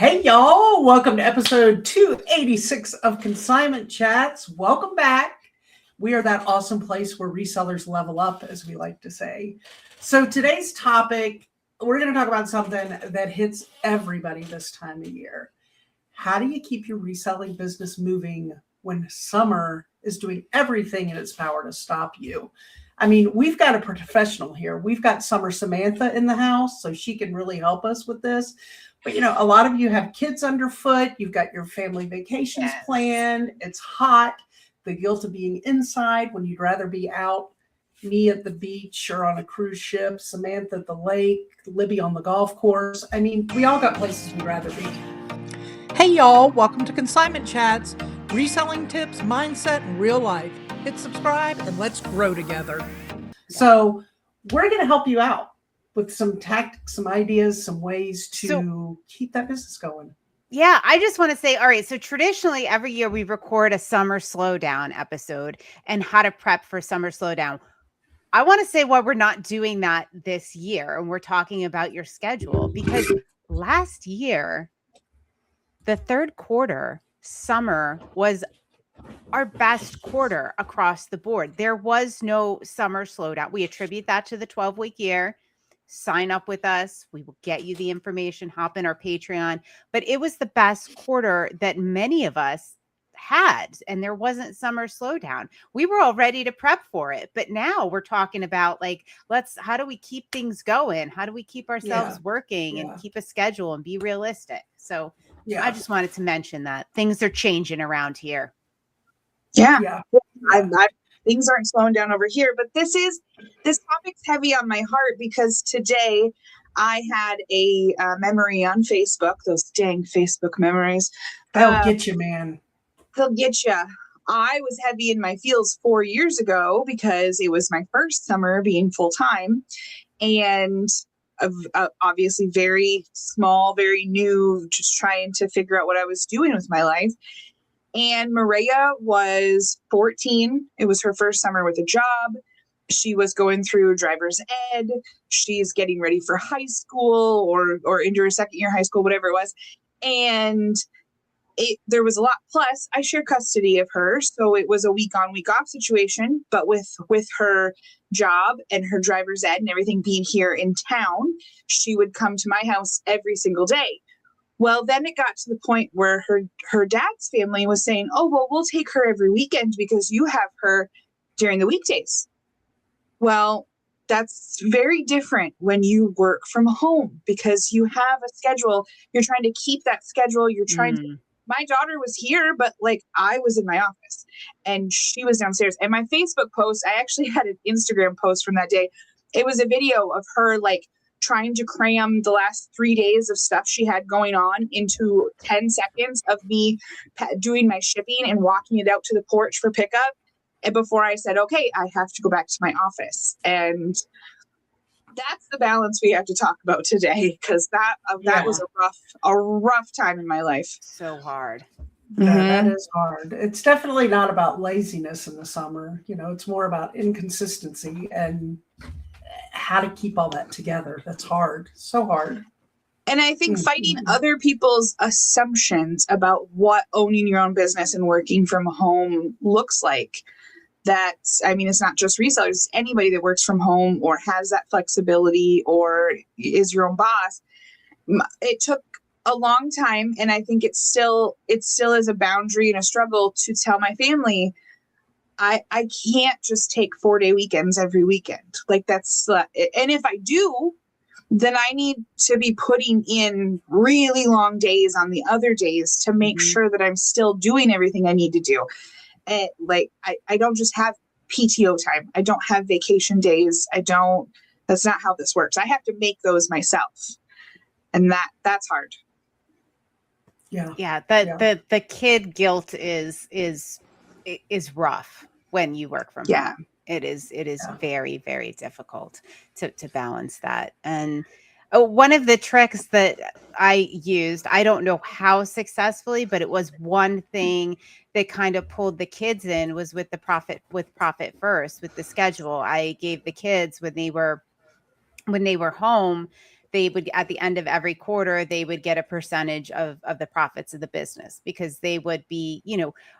Hey y'all, welcome to episode 286 of Consignment Chats. Welcome back. We are that awesome place where resellers level up, as we like to say. So today's topic, we're going to talk about something that hits everybody this time of year. How do you keep your reselling business moving when summer is doing everything in its power to stop you? I mean, we've got a professional here. We've got Summer Samantha in the house, so she can really help us with this. But, a lot of you have kids underfoot. You've got your family vacations planned. It's hot. The guilt of being inside when you'd rather be out. Me at the beach or on a cruise ship. Samantha at the lake. Libby on the golf course. I mean, we all got places we'd rather be. Hey, y'all. Welcome to Consignment Chats. Reselling tips, mindset, and real life. Hit subscribe and let's grow together. So we're going to help you out with some tactics, some ideas, some ways to keep that business going. Yeah, I just want to say, all right, so traditionally every year we record a summer slowdown episode and how to prep for summer slowdown. I want to say why we're not doing that this year, and we're talking about your schedule, because last year, the third quarter, summer was our best quarter across the board. There was no summer slowdown. We attribute that to the 12-week year. Sign up with us. We will get you the information, hop in our Patreon. But it was the best quarter that many of us had, and there wasn't summer slowdown. We were all ready to prep for it. But now we're talking about how do we keep things going? How do we keep ourselves working and keep a schedule and be realistic? So I just wanted to mention that things are changing around here. Yeah. Things aren't slowing down over here, but this topic's heavy on my heart because today I had a memory on Facebook, those dang Facebook memories. They'll get you, man. They'll get you. I was heavy in my feels 4 years ago because it was my first summer being full-time and obviously very small, very new, just trying to figure out what I was doing with my life. And Maria was 14. It was her first summer with a job. She was going through driver's ed. She's getting ready for high school or into her second year high school, whatever it was. And there was a lot. Plus, I share custody of her. So it was a week on, week off situation. But with her job and her driver's ed and everything being here in town, she would come to my house every single day. Well, then it got to the point where her dad's family was saying, oh, well, we'll take her every weekend because you have her during the weekdays. Well, that's very different when you work from home because you have a schedule. You're trying to keep that schedule. You're trying to. My daughter was here, but I was in my office and she was downstairs. And my Facebook post, I actually had an Instagram post from that day. It was a video of her trying to cram the last 3 days of stuff she had going on into 10 seconds of me doing my shipping and walking it out to the porch for pickup. And before I said, okay, I have to go back to my office. And that's the balance we have to talk about today. Cause that was a rough time in my life. So hard. Yeah, that is hard. It's definitely not about laziness in the summer. It's more about inconsistency and how to keep all that together. That's hard. So hard. And I think fighting other people's assumptions about what owning your own business and working from home looks like. It's not just resellers, it's anybody that works from home or has that flexibility or is your own boss. It took a long time. And I think it still is a boundary and a struggle to tell my family, I can't just take 4-day weekends every weekend. That's and if I do, then I need to be putting in really long days on the other days to make sure that I'm still doing everything I need to do. And I don't just have PTO time. I don't have vacation days. That's not how this works. I have to make those myself. And that's hard. Yeah. The kid guilt is rough when you work from home. It is very, very difficult to balance that. And one of the tricks that I used, I don't know how successfully, but it was one thing that kind of pulled the kids in, was with Profit First, with the schedule. I gave the kids when they were home they would, at the end of every quarter, they would get a percentage of the profits of the business, because they would be,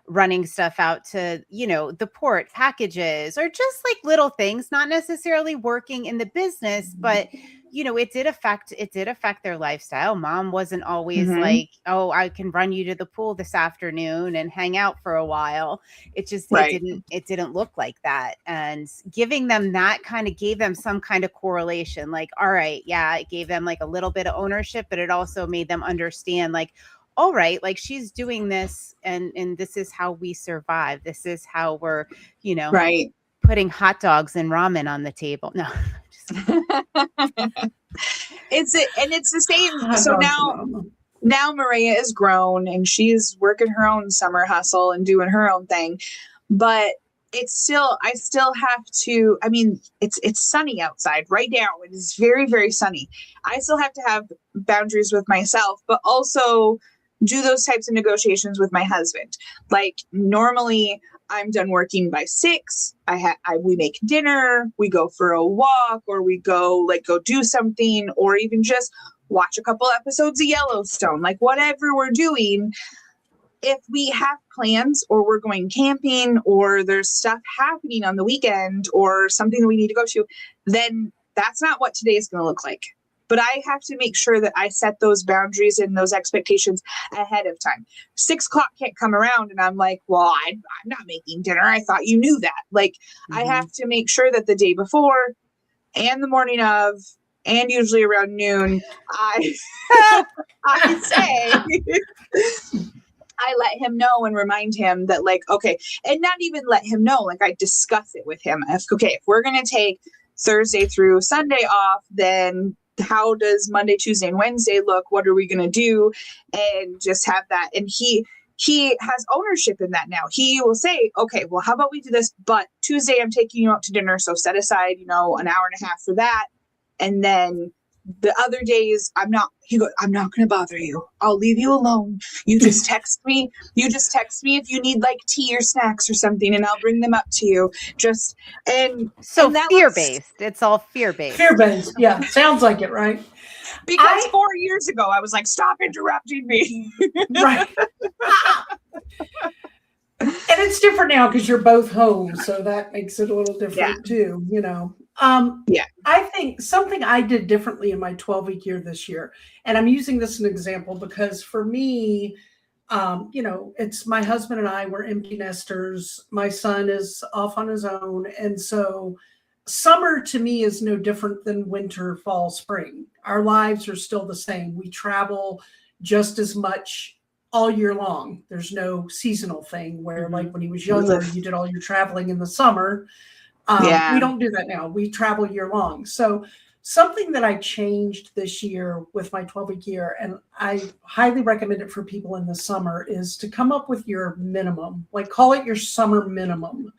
running stuff out to, the port, packages, or just like little things, not necessarily working in the business, but it did affect their lifestyle. Mom wasn't always like, oh, I can run you to the pool this afternoon and hang out for a while. It just, it didn't look like that. And giving them that kind of gave them some kind of correlation. Like, all right, yeah, it gave them like a little bit of ownership, but it also made them understand, like, all right, like, she's doing this, and this is how we survive. This is how we're, putting hot dogs and ramen on the table. No. It's the same. So now Maria is grown and she's working her own summer hustle and doing her own thing, but I still have to, I mean, it's sunny outside right now. It is very, very sunny. I still have to have boundaries with myself, but also do those types of negotiations with my husband. Like, normally I'm done working by 6. We make dinner, we go for a walk, or we go do something, or even just watch a couple episodes of Yellowstone, like whatever we're doing. If we have plans, or we're going camping, or there's stuff happening on the weekend, or something that we need to go to, then that's not what today is going to look like. But I have to make sure that I set those boundaries and those expectations ahead of time. 6 o'clock can't come around and I'm like, well, I'm not making dinner. I thought you knew that. Like, I have to make sure that the day before and the morning of, and usually around noon, I say, I let him know and remind him that, like, okay, and not even let him know, like, I discuss it with him. If we're going to take Thursday through Sunday off, then how does Monday, Tuesday, and Wednesday look? What are we going to do? And just have that. And he has ownership in that now. He will say, okay, well, how about we do this? But Tuesday, I'm taking you out to dinner. So set aside, an hour and a half for that. And then the other days, he goes, I'm not going to bother you. I'll leave you alone. You just text me. If you need like tea or snacks or something, and I'll bring them up to you. Fear-based. It's all fear-based. Fear-based. Yeah. Sounds like it, right? Because 4 years ago, I was like, stop interrupting me. Right. And it's different now because you're both home. So that makes it a little different too, I think something I did differently in my 12-week year this year, and I'm using this as an example because for me, it's my husband and I, we're empty nesters. My son is off on his own. And so summer to me is no different than winter, fall, spring. Our lives are still the same. We travel just as much all year long. There's no seasonal thing where like when he was younger, you did all your traveling in the summer. We don't do that now. We travel year long. So something that I changed this year with my 12-week year, and I highly recommend it for people in the summer, is to come up with your minimum, like call it your summer minimum,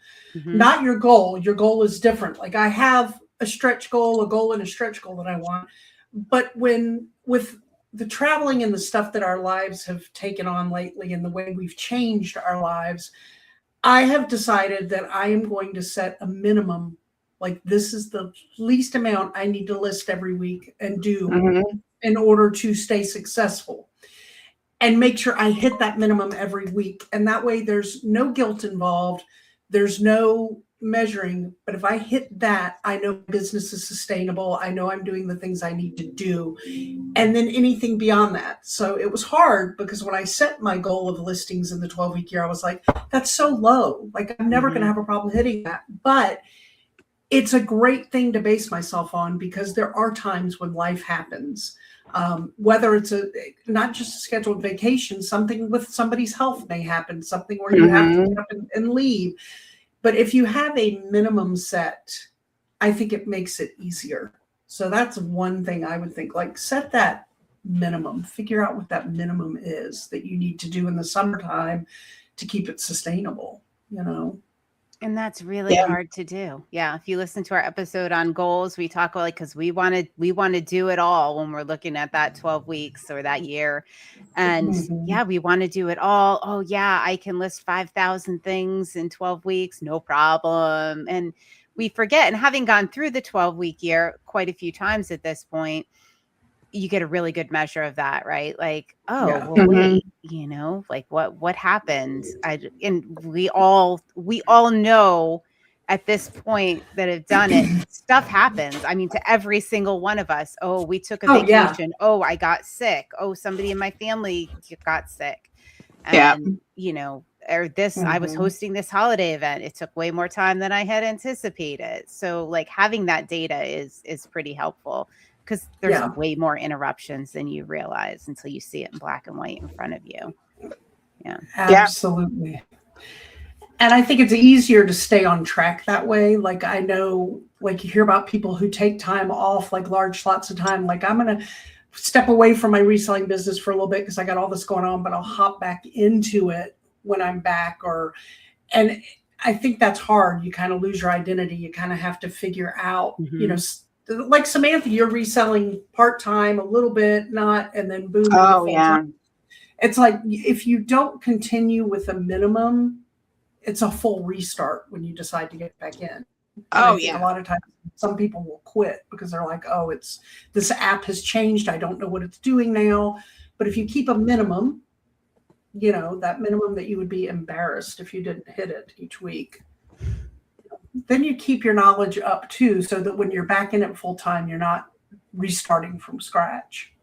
not your goal. Your goal is different. Like I have a stretch goal, and a stretch goal that I want. But with the traveling and the stuff that our lives have taken on lately and the way we've changed our lives, I have decided that I am going to set a minimum. Like this is the least amount I need to list every week and do in order to stay successful, and make sure I hit that minimum every week. And that way there's no guilt involved. There's no measuring, but if I hit that, I know business is sustainable. I know I'm doing the things I need to do. And then anything beyond that. So it was hard because when I set my goal of listings in the 12-week year, I was like, that's so low. Like I'm never going to have a problem hitting that. But it's a great thing to base myself on because there are times when life happens. Whether it's not just a scheduled vacation, something with somebody's health may happen, something where you have to get up and leave. But if you have a minimum set, I think it makes it easier. So that's one thing I would think, like set that minimum, figure out what that minimum is that you need to do in the summertime to keep it sustainable, And that's really hard to do. Yeah. If you listen to our episode on goals, we talk about because we want to do it all when we're looking at that 12 weeks or that year. And we want to do it all. Oh yeah, I can list 5,000 things in 12 weeks. No problem. And we forget, and having gone through the 12-week year quite a few times at this point, you get a really good measure of that, right? Like, oh, Yeah. well, wait, like what happened? And we all know at this point that have done it, stuff happens. I mean, to every single one of us. Oh, we took a vacation. Yeah. Oh, I got sick. Oh, somebody in my family got sick. And, or this, I was hosting this holiday event. It took way more time than I had anticipated. So like having that data is pretty helpful, because there's way more interruptions than you realize until you see it in black and white in front of you. Yeah. Absolutely. And I think it's easier to stay on track that way. Like I know, like you hear about people who take time off, like large slots of time. Like I'm going to step away from my reselling business for a little bit because I got all this going on, but I'll hop back into it when I'm back. And I think that's hard. You kind of lose your identity. You kind of have to figure out, like Samantha, you're reselling part-time a little bit, not, and then boom. Oh yeah. It's like, if you don't continue with a minimum, it's a full restart when you decide to get back in. Oh yeah. A lot of times some people will quit because they're like, oh, this app has changed. I don't know what it's doing now. But if you keep a minimum, that minimum that you would be embarrassed if you didn't hit it each week, then you keep your knowledge up too, so that when you're back in it full time, you're not restarting from scratch.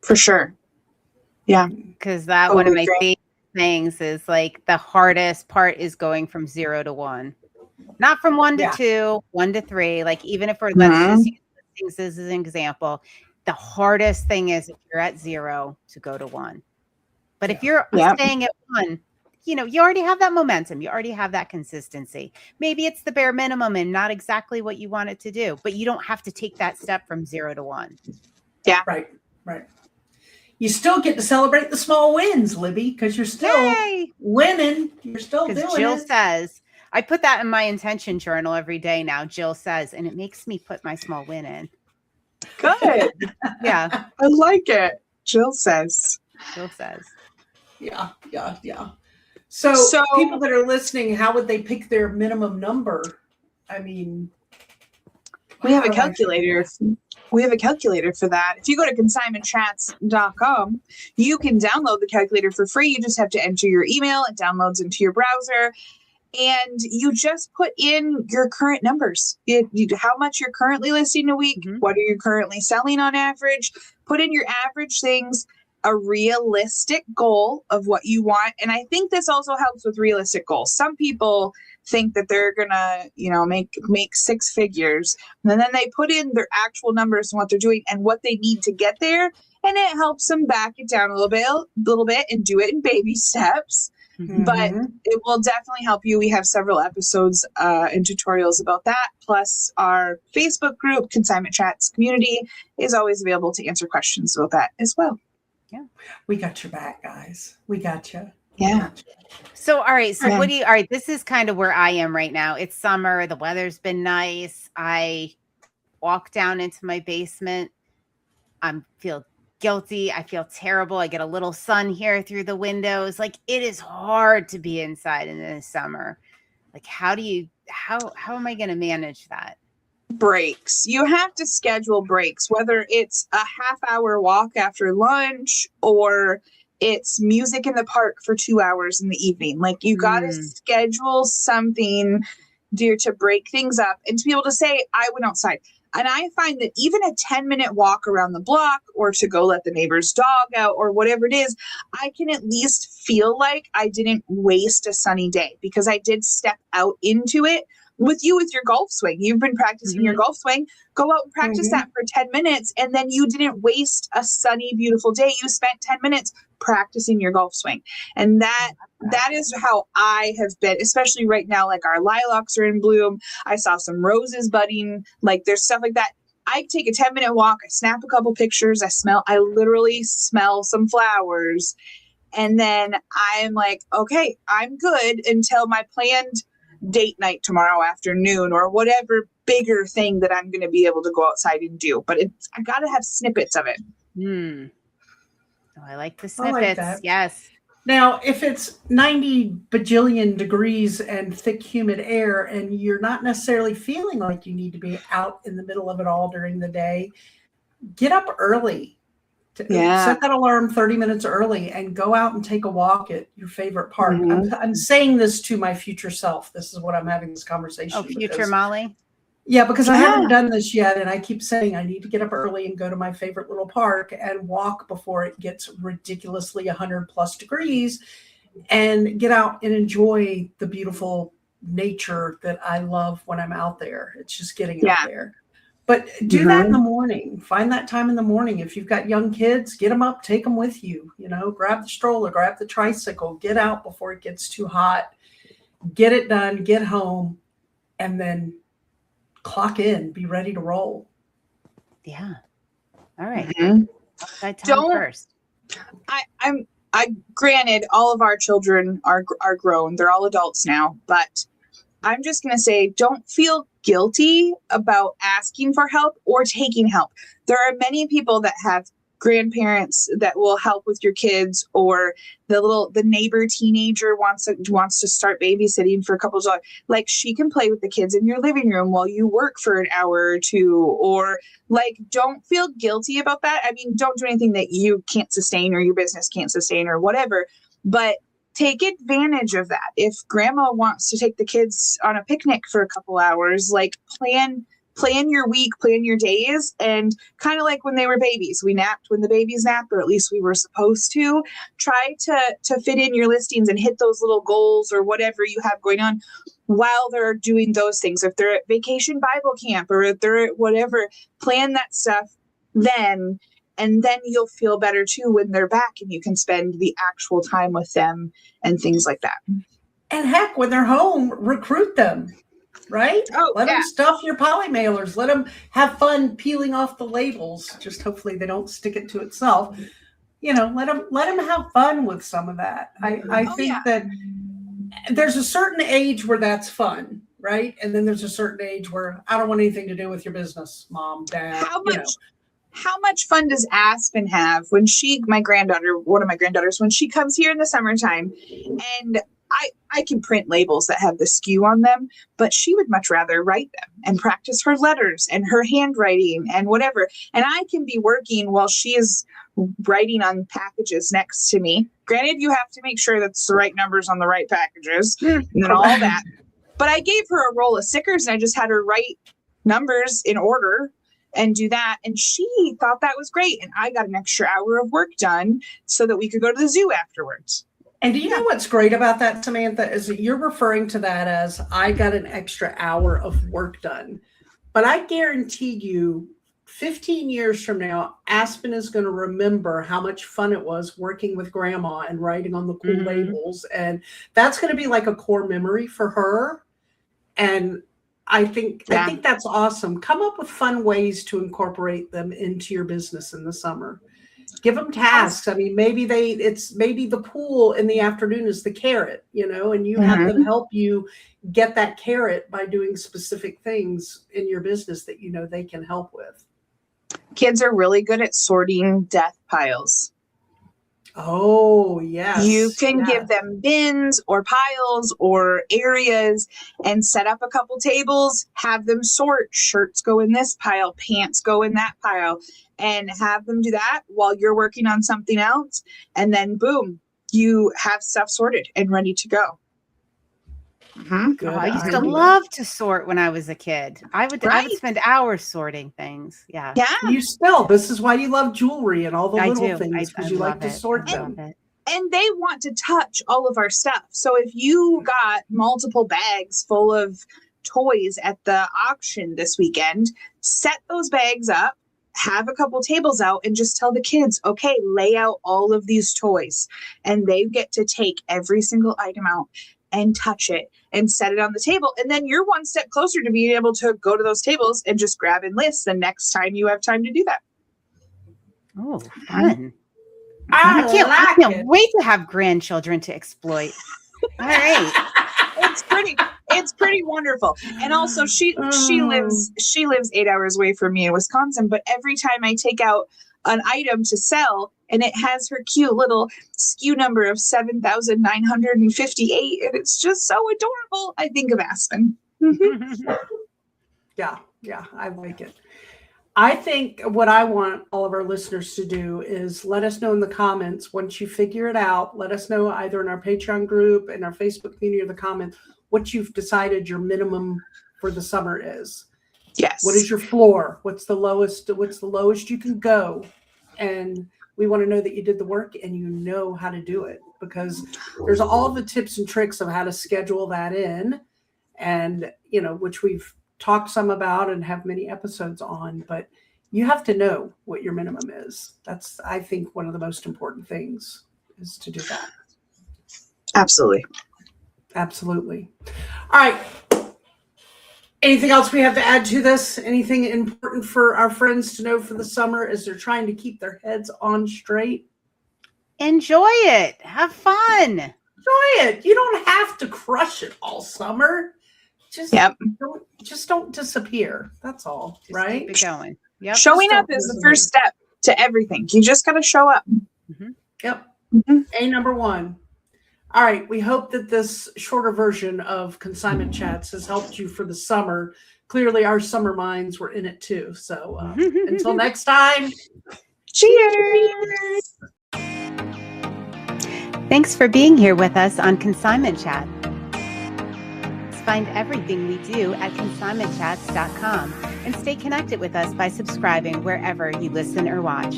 For sure. Yeah. Because one of my favorite things is like the hardest part is going from 0 to 1. Not from 1 to 2, 1 to 3. Like even if we're let's just use things as an example, the hardest thing is if you're at 0 to go to 1. But if you're staying at 1, you already have that momentum. You already have that consistency. Maybe it's the bare minimum and not exactly what you want it to do, but you don't have to take that step from 0 to 1. Yeah. Right. You still get to celebrate the small wins, Libby, because you're still winning. You're still doing it. Jill says, I put that in my intention journal every day now, Jill says, and it makes me put my small win in. Good. Yeah. I like it. Jill says. Yeah. So people that are listening, how would they pick their minimum number? I mean, we have a calculator. We have a calculator for that. If you go to consignmentchats.com, you can download the calculator for free. You just have to enter your email. It downloads into your browser. And you just put in your current numbers. How much you're currently listing a week. What are you currently selling on average? Put in your average things, a realistic goal of what you want. And I think this also helps with realistic goals. Some people think that they're gonna, make 6 figures, and then they put in their actual numbers and what they're doing and what they need to get there, and it helps them back it down a little bit and do it in baby steps. But it will definitely help you. We have several episodes and tutorials about that. Plus, our Facebook group, Consignment Chats Community, is always available to answer questions about that as well. Yeah, we got your back, guys. We got you. Yeah. So, all right. So, all right. This is kind of where I am right now. It's summer. The weather's been nice. I walk down into my basement. I feel guilty. I feel terrible. I get a little sun here through the windows. Like, it is hard to be inside in the summer. Like, how am I going to manage that? Breaks. You have to schedule breaks, whether it's a half-hour walk after lunch or it's music in the park for 2 hours in the evening. Like, you got to schedule something, dear, to break things up and to be able to say, I went outside. And I find that even a 10-minute walk around the block or to go let the neighbor's dog out or whatever it is, I can at least feel like I didn't waste a sunny day because I did step out into it. With your golf swing, you've been practicing your golf swing. Go out and practice that for 10 minutes. And then you didn't waste a sunny, beautiful day. You spent 10 minutes practicing your golf swing. And that is how I have been, especially right now. Like, our lilacs are in bloom. I saw some roses budding. Like, there's stuff like that. I take a 10-minute walk. I snap a couple pictures. I literally smell some flowers. And then I'm like, okay, I'm good until my planned date night tomorrow afternoon or whatever bigger thing that I'm going to be able to go outside and do. But I got to have snippets of it. Oh, I like the snippets. Like, yes. Now, if it's 90 bajillion degrees and thick, humid air, and you're not necessarily feeling like you need to be out in the middle of it all during the day, get up early. Set that alarm 30 minutes early and go out and take a walk at your favorite park. I'm saying this to my future self. This is what I'm having this conversation. Oh, future Molly? Yeah, because I haven't done this yet. And I keep saying I need to get up early and go to my favorite little park and walk before it gets ridiculously 100+ degrees and get out and enjoy the beautiful nature that I love when I'm out there. It's just getting out there. But do that in the morning. Find that time in the morning. If you've got young kids, get them up, take them with you. You know, grab the stroller, grab the tricycle, get out before it gets too hot, get it done, get home, and then clock in, be ready to roll. Yeah. All right. Don't first. I granted all of our children are grown. They're all adults now, but I'm just going to say, don't feel guilty about asking for help or taking help. There are many people that have grandparents that will help with your kids, or the neighbor teenager wants to start babysitting for a couple of hours. Like, she can play with the kids in your living room while you work for an hour or two, or like, don't feel guilty about that. I mean, don't do anything that you can't sustain or your business can't sustain or whatever, but take advantage of that. If grandma wants to take the kids on a picnic for a couple hours, like, plan your week, plan your days, and kind of like when they were babies, we napped when the babies napped, or at least we were supposed to. Try to fit in your listings and hit those little goals or whatever you have going on while they're doing those things. If they're at vacation Bible camp or if they're at whatever, plan that stuff then. And then you'll feel better too when they're back and you can spend the actual time with them and things like that. And heck, when they're home, recruit them, right? Let them stuff your poly mailers. Let them have fun peeling off the labels. Just hopefully they don't stick it to itself. You know, let them have fun with some of that. I think that there's a certain age where that's fun, right? And then there's a certain age where I don't want anything to do with your business, mom, dad. How much fun does Aspen have when one of my granddaughters, when she comes here in the summertime, and I can print labels that have the SKU on them, but she would much rather write them and practice her letters and her handwriting and whatever. And I can be working while she is writing on packages next to me. Granted, you have to make sure that's the right numbers on the right packages and all that. But I gave her a roll of stickers and I just had her write numbers in order and do that. And she thought that was great. And I got an extra hour of work done so that we could go to the zoo afterwards. And do you know what's great about that, Samantha, is that you're referring to that as I got an extra hour of work done. But I guarantee you 15 years from now, Aspen is going to remember how much fun it was working with grandma and writing on the cool labels. And that's going to be like a core memory for her. And I think that's awesome. Come up with fun ways to incorporate them into your business in the summer. Give them tasks. I mean, maybe the pool in the afternoon is the carrot, you know, and you have them help you get that carrot by doing specific things in your business that, you know, they can help with. Kids are really good at sorting death piles. Oh, yes. You can give them bins or piles or areas and set up a couple tables, have them sort. Shirts go in this pile, pants go in that pile, and have them do that while you're working on something else. And then boom, you have stuff sorted and ready to go. I used to love to sort when I was a kid. I would spend hours sorting things. Yeah. This is why you love jewelry and all the little things, because you like to sort them. And they want to touch all of our stuff. So if you got multiple bags full of toys at the auction this weekend, set those bags up, have a couple tables out, and just tell the kids, okay, lay out all of these toys. And they get to take every single item out and touch it and set it on the table. And then you're one step closer to being able to go to those tables and just grab and list the next time you have time to do that. Oh, fun. I can't wait to have grandchildren to exploit. All right. It's pretty wonderful. And also she lives 8 hours away from me in Wisconsin, but every time I take out an item to sell and it has her cute little SKU number of 7,958, and it's just so adorable, I think of Aspen. Yeah, I like it. I think what I want all of our listeners to do is let us know in the comments once you figure it out. Let us know either in our Patreon group, in our Facebook community, or the comments what you've decided your minimum for the summer is. Yes. What is your floor? What's the lowest you can go? And we want to know that you did the work and you know how to do it, because there's all the tips and tricks of how to schedule that in, and which we've talked some about and have many episodes on, but you have to know what your minimum is. That's, I think, one of the most important things is to do that. Absolutely. Absolutely. All right. Anything else we have to add to this? Anything important for our friends to know for the summer as they're trying to keep their heads on straight? Enjoy it. Have fun. Enjoy it. You don't have to crush it all summer. Just don't disappear. That's all, Just right? keep it going. Yep. Showing up is the first step to everything. You just got to show up. Mm-hmm. Yep. Mm-hmm. A number one. All right. We hope that this shorter version of Consignment Chats has helped you for the summer. Clearly, our summer minds were in it too. So until next time. Cheers. Thanks for being here with us on Consignment Chat. Find everything we do at consignmentchats.com and stay connected with us by subscribing wherever you listen or watch.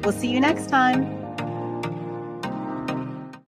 We'll see you next time.